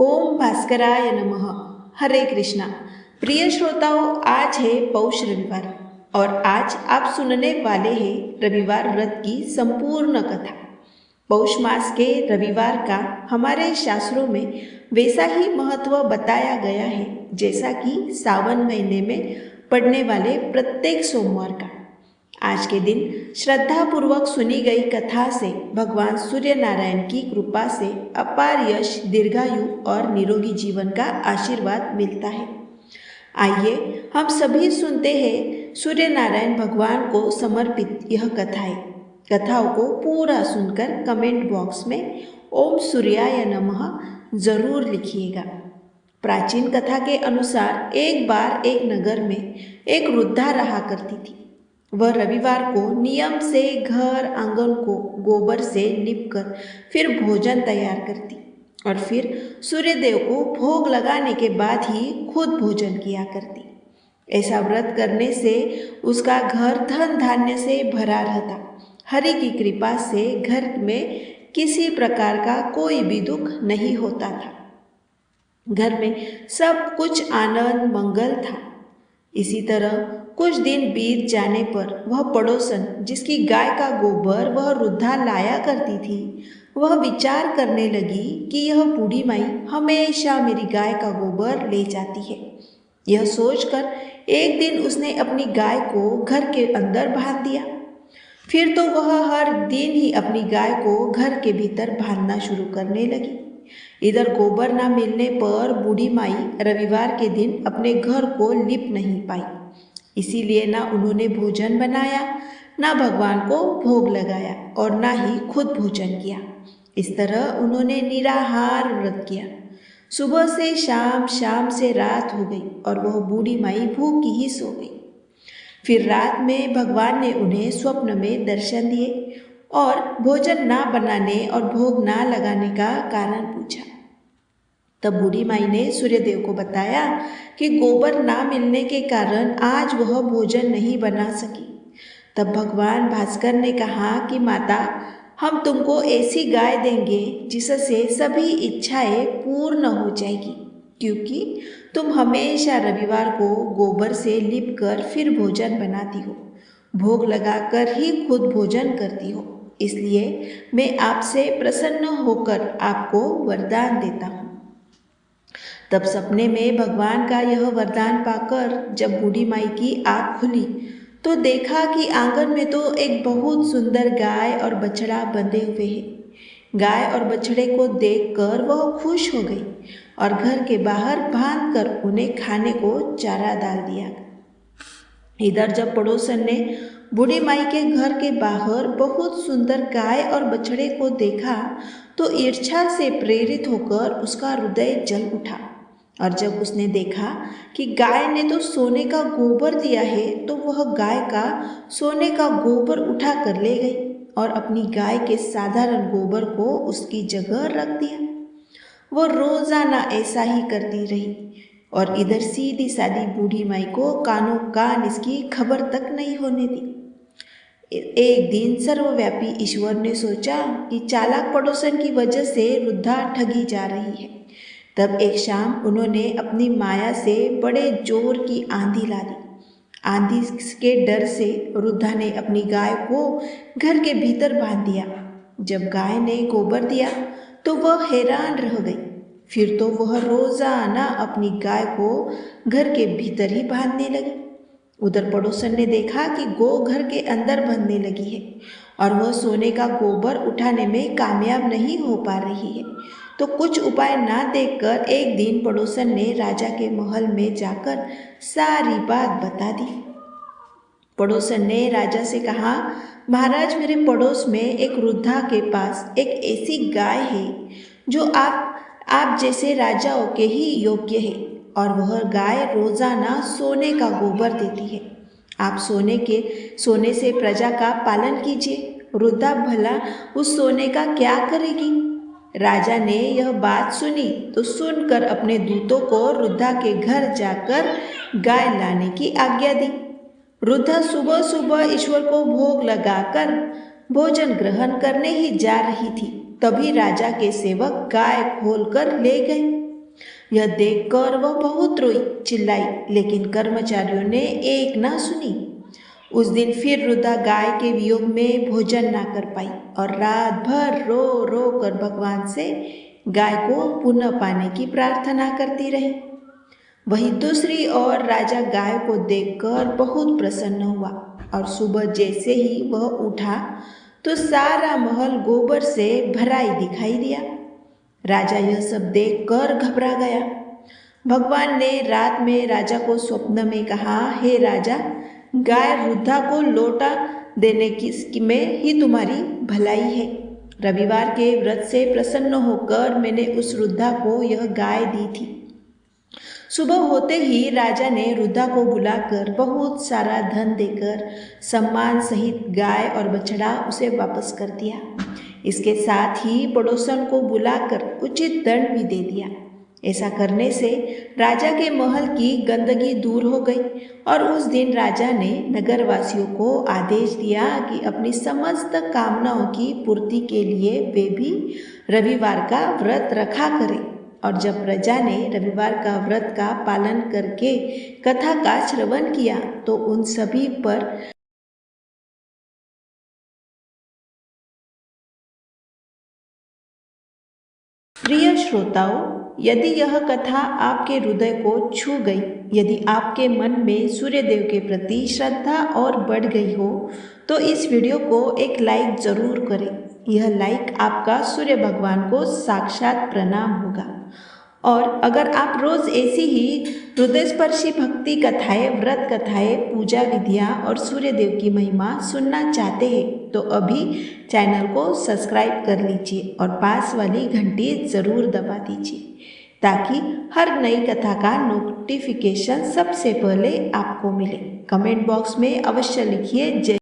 ओम भास्कराय नमः। हरे कृष्णा। प्रिय श्रोताओं, आज है पौष रविवार और आज आप सुनने वाले हैं रविवार व्रत की संपूर्ण कथा। पौष मास के रविवार का हमारे शास्त्रों में वैसा ही महत्व बताया गया है जैसा कि सावन महीने में पड़ने वाले प्रत्येक सोमवार का। आज के दिन श्रद्धापूर्वक सुनी गई कथा से भगवान सूर्य नारायण की कृपा से अपार यश, दीर्घायु और निरोगी जीवन का आशीर्वाद मिलता है। आइए हम सभी सुनते हैं सूर्य नारायण भगवान को समर्पित यह कथाएं। कथाओं को पूरा सुनकर कमेंट बॉक्स में ओम सूर्याय नमः जरूर लिखिएगा। प्राचीन कथा के अनुसार एक बार एक नगर में एक वृद्धा रहा करती थी। वह रविवार को नियम से घर आंगन को गोबर से लीपकर फिर भोजन तैयार करती और फिर सूर्यदेव को भोग लगाने के बाद ही खुद भोजन किया करती। ऐसा व्रत करने से उसका घर धन धान्य से भरा रहता। हरि की कृपा से घर में किसी प्रकार का कोई भी दुख नहीं होता था। घर में सब कुछ आनंद मंगल था। इसी तरह कुछ दिन बीत जाने पर वह पड़ोसन जिसकी गाय का गोबर वह वृद्धा लाया करती थी, वह विचार करने लगी कि यह बूढ़ी माई हमेशा मेरी गाय का गोबर ले जाती है। यह सोचकर एक दिन उसने अपनी गाय को घर के अंदर बांध दिया। फिर तो वह हर दिन ही अपनी गाय को घर के भीतर बांधना शुरू करने लगी। इधर गोबर ना मिलने पर बूढ़ी माई रविवार के दिन अपने घर को लिप नहीं पाई। इसीलिए ना उन्होंने भोजन बनाया, ना भगवान को भोग लगाया और ना ही खुद भोजन किया। इस तरह उन्होंने निराहार व्रत किया। सुबह से शाम, शाम से रात हो गई और वह बूढ़ी माई भूखी ही सो गई। फिर रात में भगवान ने उन्हें स्वप्न में दर्शन दिए और भोजन ना बनाने और भोग ना लगाने का कारण पूछा। तब बूढ़ी माई ने सूर्यदेव को बताया कि गोबर ना मिलने के कारण आज वह भोजन नहीं बना सकी। तब भगवान भास्कर ने कहा कि माता, हम तुमको ऐसी गाय देंगे जिससे सभी इच्छाएं पूर्ण हो जाएगी, क्योंकि तुम हमेशा रविवार को गोबर से लिप कर फिर भोजन बनाती हो, भोग लगाकर ही खुद भोजन करती हो। इसलिए मैं आपसे प्रसन्न होकर आपको वरदान देता हूँ। तब सपने में भगवान का यह वरदान पाकर जब बूढ़ी माई की आँख खुली तो देखा कि आंगन में तो एक बहुत सुंदर गाय और बछड़ा बंधे हुए हैं। गाय और बछड़े को देखकर वह खुश हो गई और घर के बाहर बांधकर उन्हें खाने को चारा डाल दिया। इधर जब पड़ोसन ने बूढ़ी माई के घर के बाहर बहुत सुंदर गाय और बछड़े को देखा तो ईर्ष्या से प्रेरित होकर उसका हृदय जल उठा। और जब उसने देखा कि गाय ने तो सोने का गोबर दिया है तो वह गाय का सोने का गोबर उठा कर ले गई और अपनी गाय के साधारण गोबर को उसकी जगह रख दिया। वह रोजाना ऐसा ही करती रही और इधर सीधी सादी बूढ़ी माई को कानों कान इसकी खबर तक नहीं होने दी। एक दिन सर्वव्यापी ईश्वर ने सोचा कि चालाक पड़ोसन की वजह से वृद्धा ठगी जा रही है। तब एक शाम उन्होंने अपनी माया से बड़े जोर की आंधी ला दी। आंधी के डर से वृद्धा ने अपनी गाय को घर के भीतर बांध दिया। जब गाय ने गोबर दिया तो वह हैरान रह गई। फिर तो वह रोजाना अपनी गाय को घर के भीतर ही बांधने लगी। उधर पड़ोसन ने देखा कि गौ घर के अंदर बंधने लगी है और वह सोने का गोबर उठाने में कामयाब नहीं हो पा रही है। तो कुछ उपाय ना देखकर एक दिन पड़ोसन ने राजा के महल में जाकर सारी बात बता दी। पड़ोसन ने राजा से कहा, महाराज, मेरे पड़ोस में एक वृद्धा के पास एक ऐसी गाय है जो आप जैसे राजाओं के ही योग्य है और वह गाय रोजाना सोने का गोबर देती है। आप सोने से प्रजा का पालन कीजिए। वृद्धा भला उस सोने का क्या करेगी? राजा ने यह बात सुनी तो सुनकर अपने दूतों को वृद्धा के घर जाकर गाय लाने की आज्ञा दी। वृद्धा सुबह सुबह ईश्वर को भोग लगाकर भोजन ग्रहण करने ही जा रही थी, तभी राजा के सेवक गाय खोलकर ले गए। यह देखकर वह बहुत रोई, चिल्लाई, लेकिन कर्मचारियों ने एक ना सुनी। उस दिन फिर रुदा गाय के वियोग में भोजन ना कर पाई और रात भर रो रो कर भगवान से गाय को पुनः पाने की प्रार्थना करती रही। वहीं दूसरी ओर राजा गाय को देखकर बहुत प्रसन्न हुआ और सुबह जैसे ही वह उठा तो सारा महल गोबर से भरा ही दिखाई दिया। राजा यह सब देखकर घबरा गया। भगवान ने रात में राजा को स्वप्न में कहा, हे राजा, गाय रुद्धा को लौटा देने की में ही तुम्हारी भलाई है। रविवार के व्रत से प्रसन्न होकर मैंने उस रुद्धा को यह गाय दी थी। सुबह होते ही राजा ने रुद्धा को बुलाकर बहुत सारा धन देकर सम्मान सहित गाय और बछड़ा उसे वापस कर दिया। इसके साथ ही पड़ोसन को बुलाकर उचित दंड भी दे दिया। ऐसा करने से राजा के महल की गंदगी दूर हो गई और उस दिन राजा ने नगरवासियों को आदेश दिया कि अपनी समस्त कामनाओं की पूर्ति के लिए वे भी रविवार का व्रत रखा करें। और जब प्रजा ने रविवार का व्रत का पालन करके कथा का श्रवण किया तो उन सभी पर प्रिय श्रोताओं, यदि यह कथा आपके हृदय को छू गई, यदि आपके मन में सूर्यदेव के प्रति श्रद्धा और बढ़ गई हो तो इस वीडियो को एक लाइक जरूर करें। यह लाइक आपका सूर्य भगवान को साक्षात प्रणाम होगा। और अगर आप रोज़ ऐसी ही हृदयस्पर्शी भक्ति कथाएं, व्रत कथाएं, पूजा विधियाँ और सूर्यदेव की महिमा सुनना चाहते हैं तो अभी चैनल को सब्सक्राइब कर लीजिए और पास वाली घंटी ज़रूर दबा दीजिए ताकि हर नई कथा का नोटिफिकेशन सबसे पहले आपको मिले। कमेंट बॉक्स में अवश्य लिखिए जय